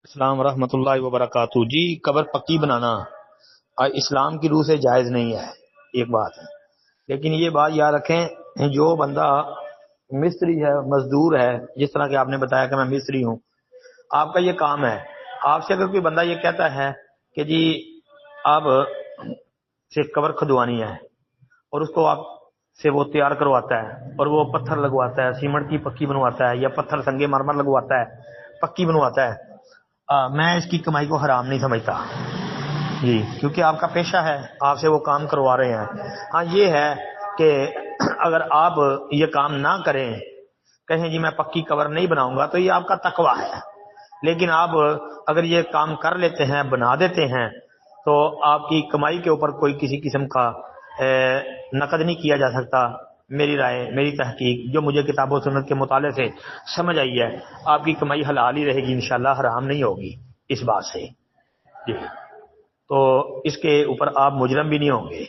السلام ورحمۃ اللہ وبرکاتہ. جی قبر پکی بنانا اسلام کی روح سے جائز نہیں ہے، ایک بات ہے. لیکن یہ بات یاد رکھیں، جو بندہ مستری ہے، مزدور ہے، جس طرح کہ آپ نے بتایا کہ میں مستری ہوں، آپ کا یہ کام ہے. آپ سے اگر کوئی بندہ یہ کہتا ہے کہ جی آپ سے قبر کھدوانی ہے، اور اس کو آپ سے وہ تیار کرواتا ہے، اور وہ پتھر لگواتا ہے، سیمنٹ کی پکی بنواتا ہے، یا پتھر سنگے مرمر لگواتا ہے، پکی بنواتا ہے، میں اس کی کمائی کو حرام نہیں سمجھتا جی، کیونکہ آپ کا پیشہ ہے، آپ سے وہ کام کروا رہے ہیں. ہاں یہ ہے کہ اگر آپ یہ کام نہ کریں، کہیں جی میں پکی قبر نہیں بناؤں گا، تو یہ آپ کا تقوی ہے. لیکن آپ اگر یہ کام کر لیتے ہیں، بنا دیتے ہیں، تو آپ کی کمائی کے اوپر کوئی کسی قسم کا نقد نہیں کیا جا سکتا. میری رائے، میری تحقیق جو مجھے کتاب و سنت کے مطالعے سے سمجھ آئی ہے، آپ کی کمائی حلال ہی رہے گی انشاءاللہ، حرام نہیں ہوگی اس بات سے جی. تو اس کے اوپر آپ مجرم بھی نہیں ہوں گے.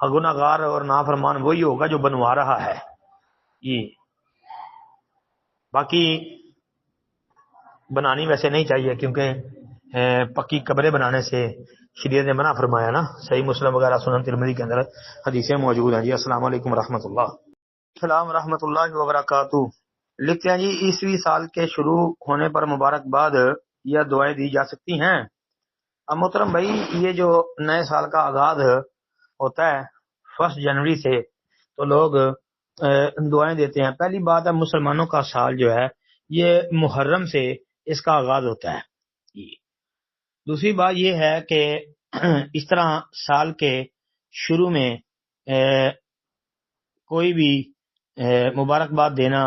گناہگار اور نافرمان وہی ہوگا جو بنوا رہا ہے جی. باقی بنانی ویسے نہیں چاہیے، کیونکہ پکی قبریں بنانے سے شریعت نے منع فرمایا نا. صحیح مسلم وغیرہ سنن ترمذی کے اندر حدیثیں موجود ہیں جی. السلام علیکم ورحمۃ اللہ. السلام ورحمۃ اللہ وبرکاتہ. لکھتے ہیں جی 21 سال کے شروع ہونے پر مبارکباد یا دعائیں دی جا سکتی ہیں؟ اب محترم بھائی، یہ جو نئے سال کا آغاز ہوتا ہے 1 جنوری سے، تو لوگ دعائیں دیتے ہیں. پہلی بات ہے، مسلمانوں کا سال جو ہے یہ محرم سے اس کا آغاز ہوتا ہے. دوسری بات یہ ہے کہ اس طرح سال کے شروع میں کوئی بھی مبارکباد دینا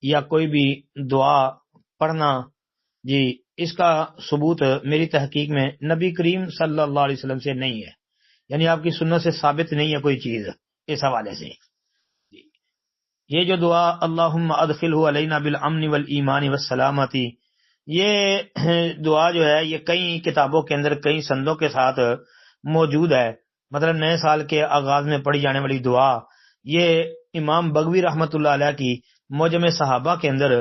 یا کوئی بھی دعا پڑھنا جی، اس کا ثبوت میری تحقیق میں نبی کریم صلی اللہ علیہ وسلم سے نہیں ہے. یعنی آپ کی سنت سے ثابت نہیں ہے کوئی چیز اس حوالے سے. یہ جو دعا اللہم ادخلہ علینا بالامن والایمان والسلامتی، یہ دعا جو ہے یہ کئی کتابوں کے اندر کئی سندوں کے ساتھ موجود ہے. مطلب نئے سال کے آغاز میں پڑھی جانے والی دعا یہ امام بغوی رحمۃ اللہ علیہ کی معجم صحابہ کے اندر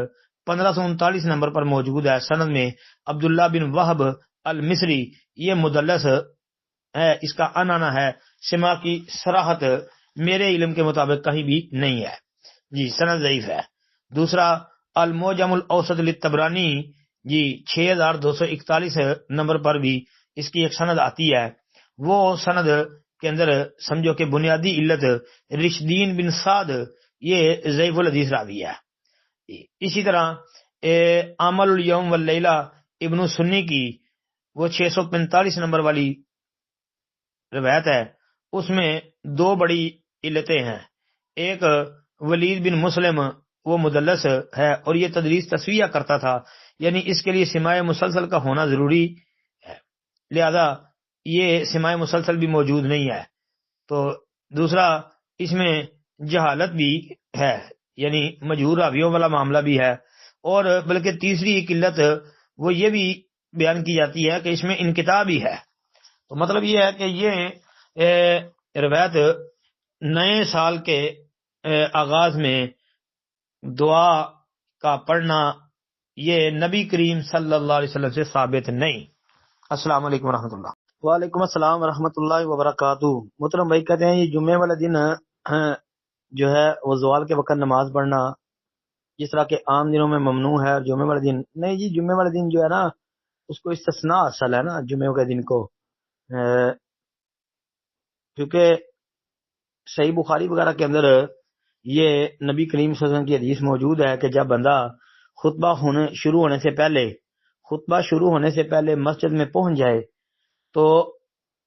1539 نمبر پر موجود ہے. سند میں عبداللہ بن وہب المصری یہ مدلس ہے، اس کا عنعنہ ہے. سما کی صراحت میرے علم کے مطابق کہیں بھی نہیں ہے جی، سند ضعیف ہے. دوسرا المعجم الاوسط للطبرانی جی 6241 نمبر پر بھی اس کی ایک سند آتی ہے. وہ سند کے اندر سمجھو کہ بنیادی علت رشدین بن سعد یہ ضعیف الحدیث راوی ہے. اسی طرح عمل الیوم واللیلہ ابن سنی کی وہ 645 نمبر والی روایت ہے، اس میں 2 بڑی علتیں ہیں. ایک ولید بن مسلم وہ مدلس ہے، اور یہ تدریس تسویہ کرتا تھا، یعنی اس کے لیے سماع مسلسل کا ہونا ضروری ہے، لہذا یہ سماع مسلسل بھی موجود نہیں ہے. تو دوسرا اس میں جہالت بھی ہے، یعنی مجہور راویوں والا معاملہ بھی ہے. اور بلکہ تیسری ایک علت وہ یہ بھی بیان کی جاتی ہے کہ اس میں انقطاع بھی ہے. تو مطلب یہ ہے کہ یہ روایت نئے سال کے آغاز میں دعا کا پڑھنا یہ نبی کریم صلی اللہ علیہ وسلم سے ثابت نہیں. السلام علیکم ورحمۃ اللہ. وعلیکم السلام ورحمۃ اللہ وبرکاتہ. محترم بھائی کہتے ہیں یہ جمعے والے دن جو ہے وہ زوال کے وقت نماز پڑھنا جس طرح کہ عام دنوں میں ممنوع ہے، اور جمعے والے دن نہیں. جی جمعے والے دن جو ہے نا اس کو استثناء اصل ہے نا جمعے کے دن کو، کیونکہ صحیح بخاری وغیرہ کے اندر یہ نبی کریم صلی اللہ علیہ وسلم کی حدیث موجود ہے کہ جب بندہ خطبہ شروع ہونے سے پہلے مسجد میں پہنچ جائے تو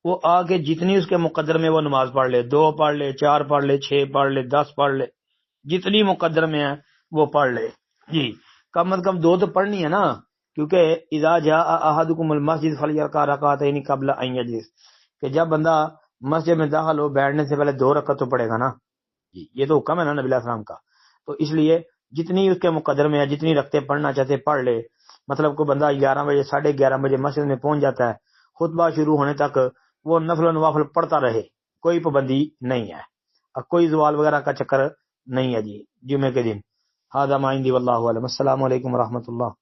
وہ آگے جتنی اس کے مقدر میں وہ نماز پڑھ لے، 2 پڑھ لے، 4 پڑھ لے، 6 پڑھ لے، 10 پڑھ لے، جتنی مقدر میں ہے وہ پڑھ لے جی. کم از کم 2 تو پڑھنی ہے نا، کیونکہ اذا جاء احدکم المسجد فلیرکع رکعتین قبل ان یجلس، کہ جب بندہ مسجد میں داخل ہو بیٹھنے سے پہلے 2 رکعت تو پڑھے گا نا جی. یہ تو حکم ہے نا نبی علیہ السلام کا. تو اس لیے جتنی اس کے مقدر میں ہے، جتنی رکھتے پڑھنا چاہتے پڑھ لے. مطلب کوئی بندہ 11 بجے 11:30 بجے مسجد میں پہنچ جاتا ہے، خطبہ شروع ہونے تک وہ نفل و نوافل پڑھتا رہے، کوئی پابندی نہیں ہے، اور کوئی زوال وغیرہ کا چکر نہیں ہے جی جمعے کے دن. ھذا ما عندی واللہ اعلم. السلام علیکم ورحمۃ اللہ.